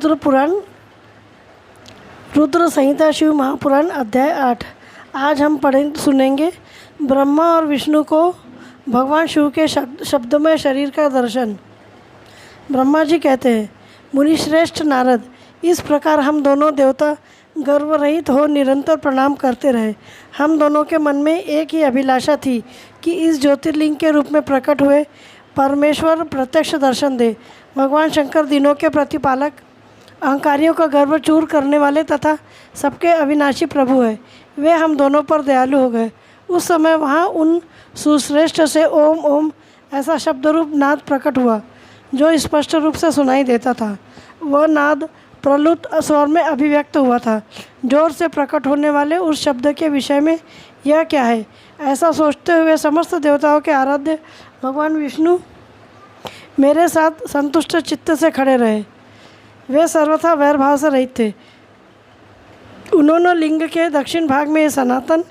रुद्र पुराण, रुद्र संहिता, शिव महापुराण, अध्याय 8। आज हम सुनेंगे ब्रह्मा और विष्णु को भगवान शिव के शब्दमय शरीर का दर्शन। ब्रह्मा जी कहते हैं, मुनिश्रेष्ठ नारद, इस प्रकार हम दोनों देवता गर्व रहित हो निरंतर प्रणाम करते रहे। हम दोनों के मन में एक ही अभिलाषा थी कि इस ज्योतिर्लिंग के रूप में प्रकट हुए परमेश्वर प्रत्यक्ष दर्शन दे। भगवान शंकर दिनों के प्रतिपालक, अहंकारियों का गर्व चूर करने वाले तथा सबके अविनाशी प्रभु है। वे हम दोनों पर दयालु हो गए। उस समय वहाँ उन सुश्रेष्ठ से ओम ओम ऐसा शब्दरूप नाद प्रकट हुआ जो स्पष्ट रूप से सुनाई देता था। वह नाद प्रलुत स्वर में अभिव्यक्त हुआ था। जोर से प्रकट होने वाले उस शब्द के विषय में यह क्या है, ऐसा सोचते हुए समस्त देवताओं के आराध्य भगवान विष्णु मेरे साथ संतुष्ट चित्त से खड़े रहे। वे सर्वथा वैरभाव से रहित थे। उन्होंने लिंग के दक्षिण भाग में सनातन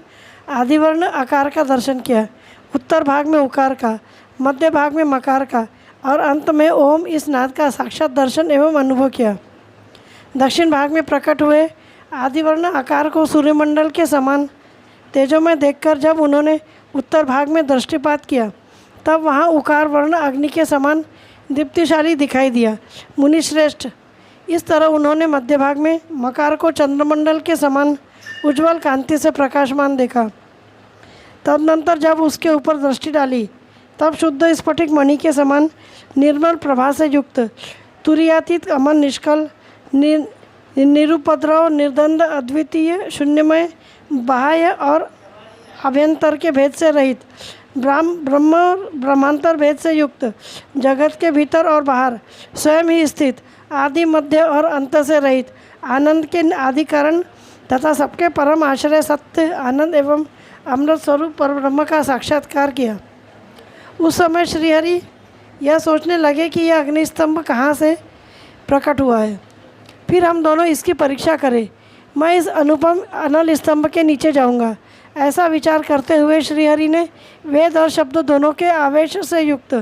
आदिवर्ण आकार का दर्शन किया, उत्तर भाग में उकार का, मध्य भाग में मकार का और अंत में ओम इस नाद का साक्षात दर्शन एवं अनुभव किया। दक्षिण भाग में प्रकट हुए आदिवर्ण आकार को सूर्यमंडल के समान तेजोमय देखकर जब उन्होंने उत्तर भाग में दृष्टिपात किया, तब वहाँ उकार वर्ण अग्नि के समान दीप्तिशाली दिखाई दिया। मुनिश्रेष्ठ, इस तरह उन्होंने मध्य भाग में मकार को चंद्रमंडल के समान उज्ज्वल कांति से प्रकाशमान देखा। तदनंतर जब उसके ऊपर दृष्टि डाली, तब शुद्ध स्फटिक मणि के समान निर्मल प्रभा से युक्त, तुरीयातीत, अमन, निष्कल, निरुपद्रव, निर्द्वंद, अद्वितीय, शून्यमय, बाह्य और अभ्यंतर के भेद से रहित, ब्रह्म और ब्रह्मांतर भेद से युक्त, जगत के भीतर और बाहर स्वयं ही स्थित, आदि मध्य और अंत से रहित, आनंद के आदि कारण तथा सबके परम आश्रय, सत्य, आनंद एवं अमृत स्वरूप परब्रह्म का साक्षात्कार किया। उस समय श्रीहरि यह सोचने लगे कि यह अग्निस्तंभ कहाँ से प्रकट हुआ है, फिर हम दोनों इसकी परीक्षा करें। मैं इस अनुपम अनल स्तंभ के नीचे जाऊंगा। ऐसा विचार करते हुए श्रीहरि ने वेद और शब्द दोनों के आवेश से युक्त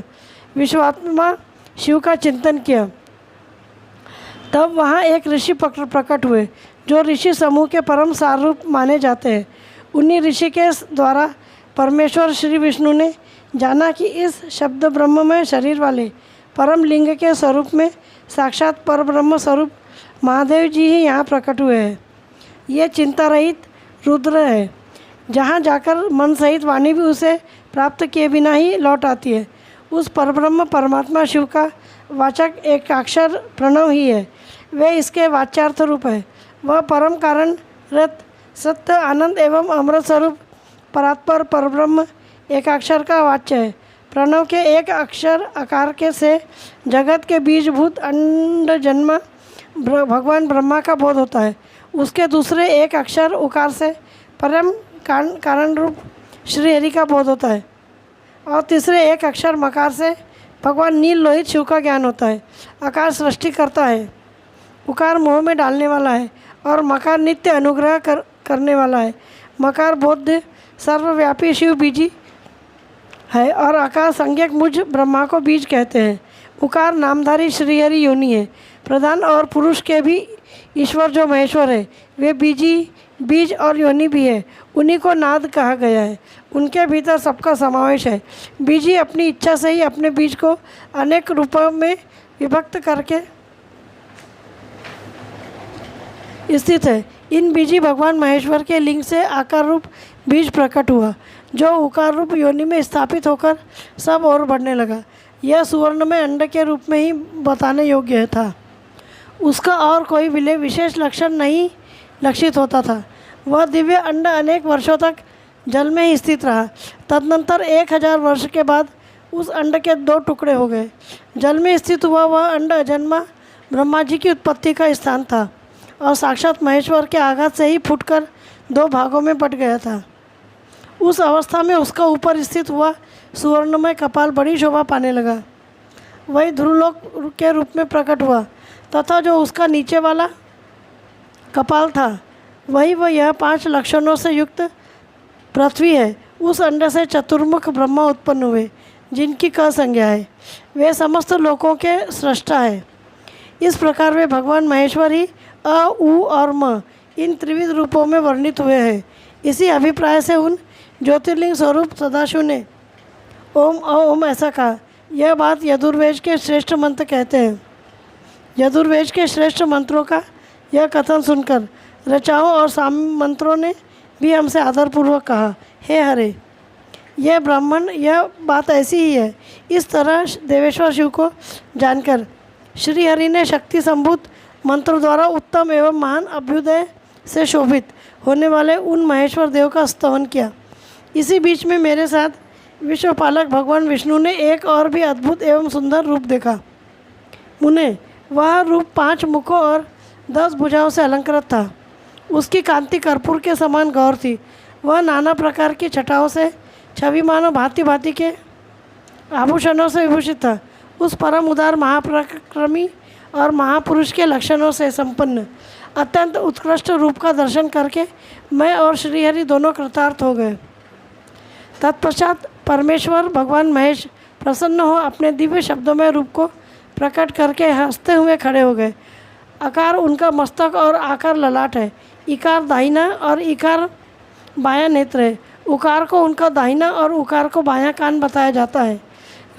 विश्वात्मा शिव का चिंतन किया। तब वहाँ एक ऋषि प्रकट हुए जो ऋषि समूह के परम सार रूप माने जाते हैं। उन्हीं ऋषि के द्वारा परमेश्वर श्री विष्णु ने जाना कि इस शब्द ब्रह्ममय शरीर वाले परम लिंग के स्वरूप में साक्षात परब्रह्म स्वरूप महादेव जी ही यहाँ प्रकट हुए हैं। ये चिंता रहित रुद्र है, जहाँ जाकर मन सहित वाणी भी उसे प्राप्त किए बिना ही लौट आती है। उस परब्रह्म परमात्मा शिव का वाचक एकाक्षर प्रणव ही है। वे इसके वाच्यार्थ रूप है। वह परम कारण रत सत्य, आनंद एवं अमृत स्वरूप परात्पर परब्रह्म एकाक्षर का वाच्य है। प्रणव के एक अक्षर आकार के से जगत के बीजभूत अंड जन्म भगवान ब्रह्मा का बोध होता है। उसके दूसरे एक अक्षर उकार से परम कारण रूप श्रीहरि का बोध होता है और तीसरे एक अक्षर मकार से भगवान नील लोहित शिव का ज्ञान होता है। आकार सृष्टि करता है, उकार मोह में डालने वाला है और मकार नित्य अनुग्रह करने वाला है। मकार बोध सर्वव्यापी शिव बीजी है और आकार संज्ञक मुझ ब्रह्मा को बीज कहते हैं। उकार नामधारी श्रीहरि योनि है। प्रधान और पुरुष के भी ईश्वर जो महेश्वर है, वे बीज और योनि भी है। उन्हीं को नाद कहा गया है। उनके भीतर सबका समावेश है। बीजी अपनी इच्छा से ही अपने बीज को अनेक रूपों में विभक्त करके स्थित है। इन बीजी भगवान महेश्वर के लिंग से आकार रूप बीज प्रकट हुआ, जो उकार रूप योनि में स्थापित होकर सब और बढ़ने लगा। यह सुवर्ण में अंड के रूप में ही बताने योग्य था। उसका और कोई विशेष लक्षण नहीं लक्षित होता था। वह दिव्य अंड अनेक वर्षों तक जल में ही स्थित रहा। तदनंतर 1000 वर्ष के बाद उस अंड के 2 टुकड़े हो गए। जल में स्थित हुआ वह अंड अजन्मा ब्रह्मा जी की उत्पत्ति का स्थान था और साक्षात महेश्वर के आघात से ही फूटकर 2 भागों में बट गया था। उस अवस्था में उसका ऊपर स्थित हुआ सुवर्णमय कपाल बड़ी शोभा पाने लगा। वही ध्रुवलोक के रूप में प्रकट हुआ तथा जो उसका नीचे वाला कपाल था, वही वह यह 5 लक्षणों से युक्त पृथ्वी है। उस अंड से चतुर्मुख ब्रह्मा उत्पन्न हुए, जिनकी क संज्ञा है। वे समस्त लोकों के सृष्टा है। इस प्रकार वे भगवान महेश्वर ही अ, उ और म इन त्रिविध रूपों में वर्णित हुए हैं। इसी अभिप्राय से उन ज्योतिर्लिंग स्वरूप सदाशिव ने ओम ओम ऐसा कहा। यह बात यजुर्वेद के श्रेष्ठ मंत्र कहते हैं। यजुर्वेद के श्रेष्ठ मंत्रों का यह कथन सुनकर ऋचाओं और साम मंत्रों ने भी हमसे आदरपूर्वक कहा, हे हरे, यह ब्राह्मण, यह बात ऐसी ही है। इस तरह देवेश्वर शिव को जानकर श्री हरि ने शक्ति संभूत मंत्रों द्वारा उत्तम एवं महान अभ्युदय से शोभित होने वाले उन महेश्वर देव का स्तवन किया। इसी बीच में मेरे साथ विश्वपालक भगवान विष्णु ने एक और भी अद्भुत एवं सुंदर रूप देखा। मुने, वह रूप 5 मुखों और 10 भुजाओं से अलंकृत था। उसकी कांति कर्पूर के समान गौर थी। वह नाना प्रकार की छटाओं से छवि मानो भांति भांति के आभूषणों से विभूषित था। उस परम उदार महापराक्रमी और महापुरुष के लक्षणों से संपन्न अत्यंत उत्कृष्ट रूप का दर्शन करके मैं और श्रीहरि दोनों कृतार्थ हो गए। तत्पश्चात परमेश्वर भगवान महेश प्रसन्न हो अपने दिव्य शब्दों में रूप को प्रकट करके हंसते हुए खड़े हो गए। आकार उनका मस्तक और आकार ललाट है। इकार दाहिना और इकार बायां नेत्र है। उकार को उनका दाहिना और उकार को बायां कान बताया जाता है।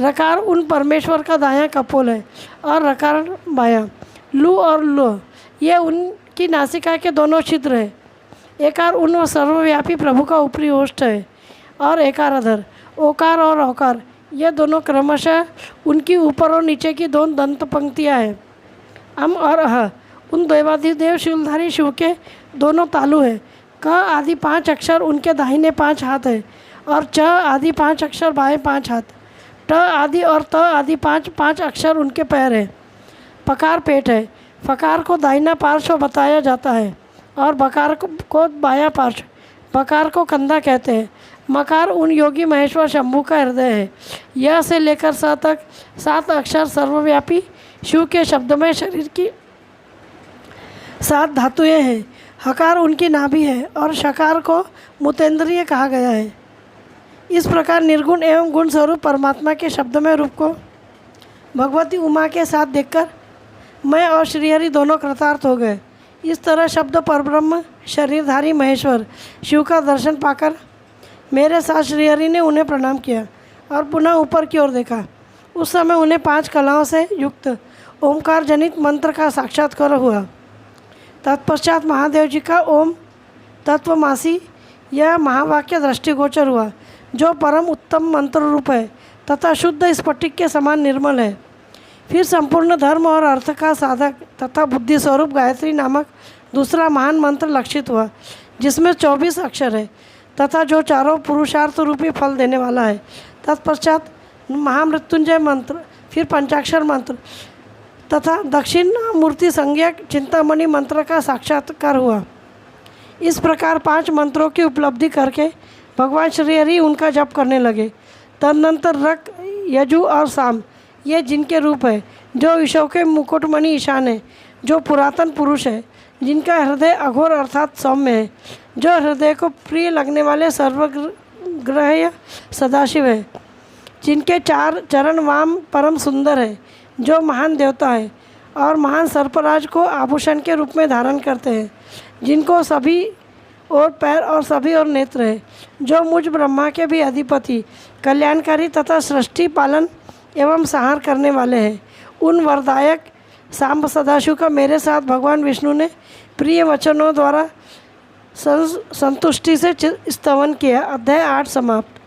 रकार उन परमेश्वर का दायां कपोल है और रकार बायां। लू और लो ये उनकी नासिका के दोनों छिद्र है। एकार उन सर्वव्यापी प्रभु का ऊपरी ओष्ठ है और एकार अधर। ओकार और औकार ये दोनों क्रमशः उनकी ऊपर और नीचे की दोनों दंत पंक्तियाँ हैं। अम और अह उन देवाधिदेव शिवधारी शिव के दोनों तालु हैं। क आदि 5 अक्षर उनके दाहिने 5 हाथ है और च आदि 5 अक्षर बाएं 5 हाथ। ट आदि और त आदि 5 अक्षर उनके पैर हैं। पकार पेट है। फकार को दाहिना पार्श्व बताया जाता है और बकार को बायां पार्श्व। बकार को कंधा कहते हैं। मकार उन योगी महेश्वर शंभू का हृदय है। यह से लेकर स तक 7 अक्षर सर्वव्यापी शिव के शब्द में शरीर की 7 धातुएं हैं। हकार उनकी नाभि है और शकार को मुतेंद्रिय कहा गया है। इस प्रकार निर्गुण एवं गुण स्वरूप परमात्मा के शब्द में रूप को भगवती उमा के साथ देखकर मैं और श्रीहरि दोनों कृतार्थ हो गए। इस तरह शब्द परब्रह्म शरीरधारी महेश्वर शिव का दर्शन पाकर मेरे साथ श्रीहरि ने उन्हें प्रणाम किया और पुनः ऊपर की ओर देखा। उस समय उन्हें 5 कलाओं से युक्त ओमकार जनित मंत्र का साक्षात्कार हुआ। तत्पश्चात महादेव जी का ओम तत्वमासी यह महावाक्य दृष्टिगोचर हुआ, जो परम उत्तम मंत्र रूप है तथा शुद्ध स्फटिक के समान निर्मल है। फिर संपूर्ण धर्म और अर्थ का साधक तथा बुद्धि स्वरूप गायत्री नामक दूसरा महान मंत्र लक्षित हुआ, जिसमें 24 अक्षर है तथा जो चारों पुरुषार्थ रूपी फल देने वाला है। तत्पश्चात महामृत्युंजय मंत्र, फिर पंचाक्षर मंत्र तथा दक्षिणामूर्ति संज्ञक चिंतामणि मंत्र का साक्षात्कार हुआ। इस प्रकार 5 मंत्रों की उपलब्धि करके भगवान श्रीहरि उनका जप करने लगे। तदनंतर रक, यजु और साम ये जिनके रूप है, जो ईशव के मुकुटमणि ईशान है, जो पुरातन पुरुष है, जिनका हृदय अघोर अर्थात सौम्य है, जो हृदय को प्रिय लगने वाले सर्वग्राह्य सदाशिव है, जिनके 4 चरण वाम परम सुंदर है, जो महान देवता है और महान सर्पराज को आभूषण के रूप में धारण करते हैं, जिनको सभी और पैर और सभी और नेत्र है, जो मुझ ब्रह्मा के भी अधिपति, कल्याणकारी तथा सृष्टि पालन एवं संहार करने वाले हैं। उन वरदायक सांब सदाशिव का मेरे साथ भगवान विष्णु ने प्रिय वचनों द्वारा संतुष्टि से स्तवन किया। अध्याय 8 समाप्त।